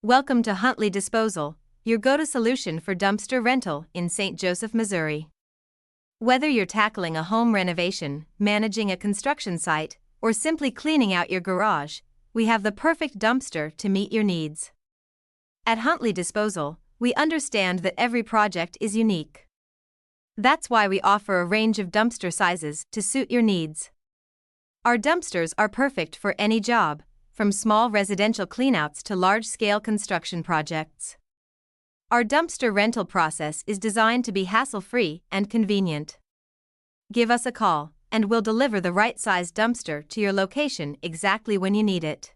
Welcome to Huntley Disposal, your go-to solution for dumpster rental in St. Joseph, Missouri. Whether you're tackling a home renovation, managing a construction site, or simply cleaning out your garage, we have the perfect dumpster to meet your needs. At Huntley Disposal, we understand that every project is unique. That's why we offer a range of dumpster sizes to suit your needs. Our dumpsters are perfect for any job, from small residential cleanouts to large-scale construction projects. Our dumpster rental process is designed to be hassle-free and convenient. Give us a call, and we'll deliver the right-sized dumpster to your location exactly when you need it.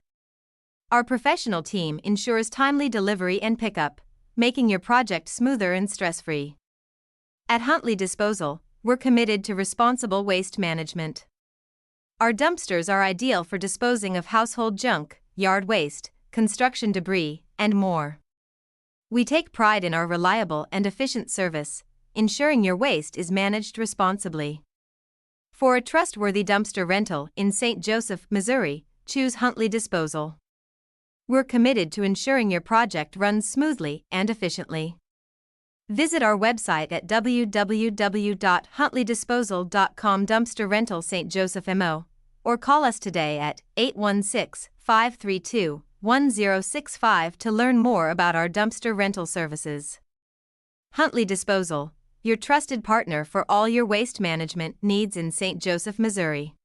Our professional team ensures timely delivery and pickup, making your project smoother and stress-free. At Huntley Disposal, we're committed to responsible waste management. Our dumpsters are ideal for disposing of household junk, yard waste, construction debris, and more. We take pride in our reliable and efficient service, ensuring your waste is managed responsibly. For a trustworthy dumpster rental in St. Joseph, Missouri, choose Huntley Disposal. We're committed to ensuring your project runs smoothly and efficiently. Visit our website at www.huntleydisposal.com dumpster rental St. Joseph MO, or call us today at 816-532-1065 to learn more about our dumpster rental services. Huntley Disposal, your trusted partner for all your waste management needs in St. Joseph, Missouri.